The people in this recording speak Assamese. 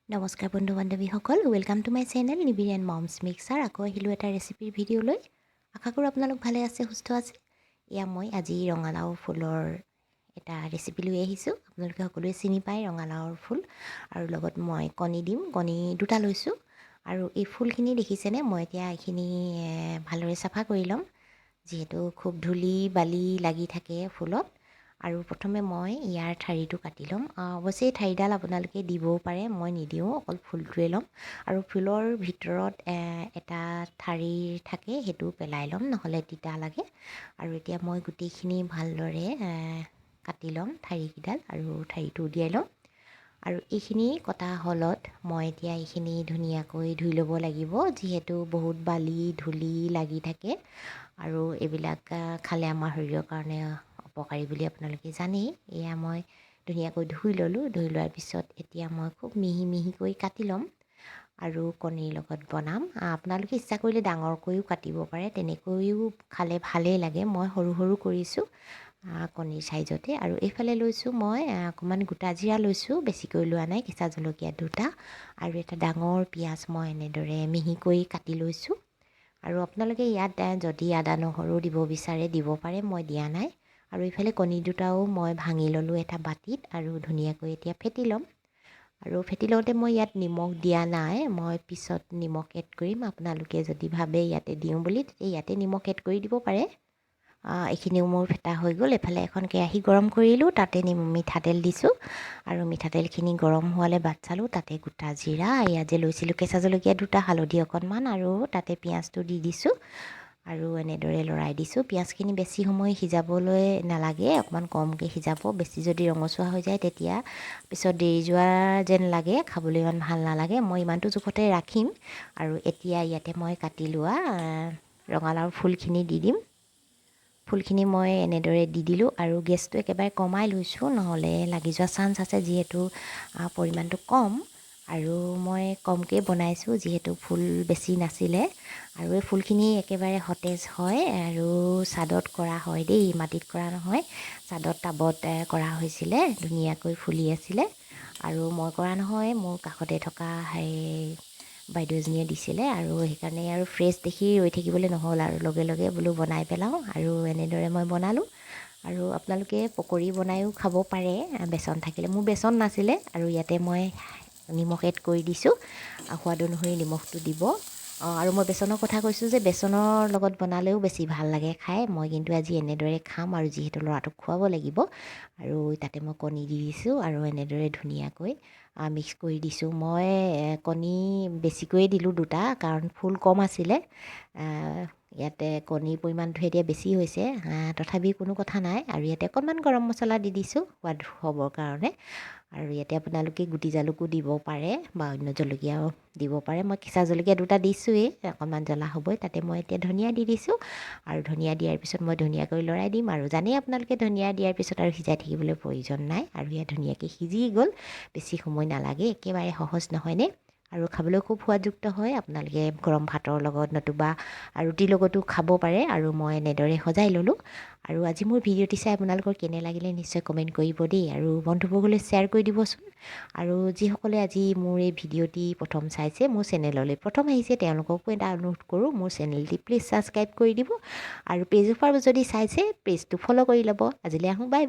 নমস্কাৰ বন্ধু বান্ধৱীসকল, welcome to my channel nibirmomsmixer। আকৌ আহিলোঁ এটা ৰেচিপিৰ ভিডিঅ' লৈ। আশা কৰোঁ আপোনালোক ভালে আছে, সুস্থ আছে। এয়া মই আজি ৰঙালাও ফুলৰ এটা ৰেচিপি লৈ আহিছোঁ। আপোনালোকে সকলোৱে চিনি পায় ৰঙালাওৰ ফুল, আৰু লগত মই কণী দিম। কণী দুটা লৈছোঁ। আৰু এই ফুলখিনি দেখিছেনে, মই এতিয়া এইখিনি ভালদৰে চাফা কৰি ল'ম, যিহেতু খুব ধূলি বালি লাগি থাকে ফুলত। আৰু প্ৰথমে মই ইয়াৰ ঠাৰিটো কাটি ল'ম। অৱশ্যে এই ঠাৰিডাল আপোনালোকে দিবও পাৰে, মই নিদিওঁ, অকল ফুলটোৱে ল'ম। আৰু ফুলৰ ভিতৰত এটা ঠাৰি থাকে, সেইটো পেলাই ল'ম, নহ'লে তিতা লাগে। আৰু এতিয়া মই গোটেইখিনি ভালদৰে কাটি ল'ম ঠাৰিকেইডাল, আৰু ঠাৰিটো উলিয়াই ল'ম। আৰু এইখিনি কটা হ'লত মই এতিয়া এইখিনি ধুনীয়াকৈ ধুই ল'ব লাগিব, যিহেতু বহুত বালি ধূলি লাগি থাকে। আৰু এইবিলাক খালে আমাৰ শৰীৰৰ কাৰণে অপকাৰী বুলি আপোনালোকে জানেই। এয়া মই ধুনীয়াকৈ ধুই ল'লোঁ। ধুই লোৱাৰ পিছত এতিয়া মই খুব মিহি মিহিকৈ কাটি ল'ম, আৰু কণীৰ লগত বনাম। আপোনালোকে ইচ্ছা কৰিলে ডাঙৰকৈও কাটিব পাৰে, তেনেকৈও খালে ভালেই লাগে। মই সৰু সৰু কৰিছোঁ কণীৰ চাইজতে। আৰু এইফালে লৈছোঁ মই অকণমান গোটা জিৰা লৈছোঁ, বেছিকৈ লোৱা নাই, কেঁচা জলকীয়া দুটা, আৰু এটা ডাঙৰ পিঁয়াজ মই এনেদৰে মিহিকৈ কাটি লৈছোঁ। আৰু আপোনালোকে ইয়াত যদি আদা নহৰু দিব বিচাৰে দিব পাৰে, মই দিয়া নাই। আৰু এইফালে কণী দুটাও মই ভাঙি ল'লোঁ এটা বাতিত, আৰু ধুনীয়াকৈ এতিয়া ফেটি ল'ম। আৰু ফেটি লওঁতে মই ইয়াত নিমখ দিয়া নাই, মই পিছত নিমখ এড কৰিম। আপোনালোকে যদি ভাবে ইয়াতে দিওঁ বুলি, তেতিয়া ইয়াতে নিমখ এড কৰি দিব পাৰে। এইখিনিও মোৰ ফেটা হৈ গ'ল। এফালে এখন কেৰাহী গৰম কৰিলোঁ, তাতে মিঠাতেল দিছোঁ, আৰু মিঠাতেলখিনি গৰম হোৱালৈ বাট চালোঁ। তাতে গোটা জিৰা, ইয়াত যে লৈছিলোঁ কেঁচা জলকীয়া দুটা, হালধি অকণমান, আৰু তাতে পিঁয়াজটো দি দিছোঁ, আৰু এনেদৰে লৰাই দিছোঁ। পিঁয়াজখিনি বেছি সময় সিজাবলৈ নালাগে, অকণমান কমকৈ সিজাব। বেছি যদি ৰঙচুৱা হৈ যায়, তেতিয়া পিছত দেৰি যোৱা যেন লাগে, খাবলৈ ইমান ভাল নালাগে। মই ইমানটো জোখতে ৰাখিম। আৰু এতিয়া ইয়াতে মই কাটি লোৱা ৰঙালাওৰ ফুলখিনি দি দিম। ফুলখিনি মই এনেদৰে দি দিলোঁ, আৰু গেছটো একেবাৰে কমাই লৈছোঁ, নহ'লে লাগি যোৱা চান্স আছে, যিহেতু পৰিমাণটো কম। আৰু মই কমকৈ বনাইছোঁ, যিহেতু ফুল বেছি নাছিলে। আৰু এই ফুলখিনি একেবাৰে সতেজ হয়, আৰু ছাদত কৰা হয় দেই, মাটিত কৰা নহয়, ছাদত টাবত কৰা হৈছিলে, ধুনীয়াকৈ ফুলি আছিলে। আৰু মই কৰা নহয়, মোৰ কাষতে থকা বাইদেউ এজনীয়ে দিছিলে, আৰু সেইকাৰণে আৰু ফ্ৰেছ দেখি ৰৈ থাকিবলৈ নহ'ল, আৰু লগে লগে বোলো বনাই পেলাওঁ। আৰু এনেদৰে মই বনালোঁ। আৰু আপোনালোকে পকৰি বনায়ো খাব পাৰে, বেচন থাকিলে। মোৰ বেচন নাছিলে, আৰু ইয়াতে মই নিমখ এড কৰি দিছোঁ। সোৱাদ অনুসৰি নিমখটো দিব। আৰু মই বেচনৰ কথা কৈছোঁ যে, বেচনৰ লগত বনালেও বেছি ভাল লাগে খাই। মই কিন্তু আজি এনেদৰে খাম, আৰু যিহেতু ল'ৰাটোক খুৱাব লাগিব। আৰু তাতে মই কণী দি দিছোঁ, আৰু এনেদৰে ধুনীয়াকৈ মিক্স কৰি দিছোঁ। মই কণী বেছিকৈয়ে দিলোঁ দুটা, কাৰণ ফুল কম আছিলে। ইয়াতে কণীৰ পৰিমাণটো এতিয়া বেছি হৈছে, তথাপি কোনো কথা নাই। আৰু ইয়াতে অকণমান গৰম মছলা দি দিছোঁ, সোৱাদ হ'বৰ কাৰণে। আৰু ইয়াতে আপোনালোকে গুটি জালুকো দিব পাৰে, বা অন্য জলকীয়াও দিব পাৰে। মই কেঁচা জলকীয়া দুটা দিছোঁৱেই, অকণমান জ্বলা হ'বই। তাতে মই এতিয়া ধনিয়া দি দিছোঁ, আৰু ধনিয়া দিয়াৰ পিছত মই ধুনীয়াকৈ লৰাই দিম। আৰু জানেই আপোনালোকে ধনিয়া দিয়াৰ পিছত আৰু সিজাই থাকিবলৈ প্ৰয়োজন নাই। আৰু ইয়াত ধুনীয়াকৈ সিজি গ'ল, বেছি সময় নালাগে, একেবাৰে সহজ নহয়নে? আৰু খাবলৈ খুব সোৱাদযুক্ত হয়। আপোনালোকে গৰম ভাতৰ লগত নতুবা ৰুটিৰ লগতো খাব পাৰে। আৰু মই এনেদৰে সজাই ল'লোঁ। আৰু আজি মোৰ ভিডিঅ'টি চাই আপোনালোকৰ কেনে লাগিলে নিশ্চয় কমেণ্ট কৰিব দেই, আৰু বন্ধুবৰ্গলৈ শ্বেয়াৰ কৰি দিবচোন। আৰু যিসকলে আজি মোৰ এই ভিডিঅ'টি প্ৰথম চাইছে, মোৰ চেনেললৈ প্ৰথম আহিছে, তেওঁলোককো এটা অনুৰোধ কৰোঁ, মোৰ চেনেলটি প্লিজ ছাবস্ক্ৰাইব কৰি দিব। আৰু পেজৰ পৰা যদি চাইছে, পেজটো ফ'ল' কৰি ল'ব। আজিলৈ আহোঁ, বাই বাই।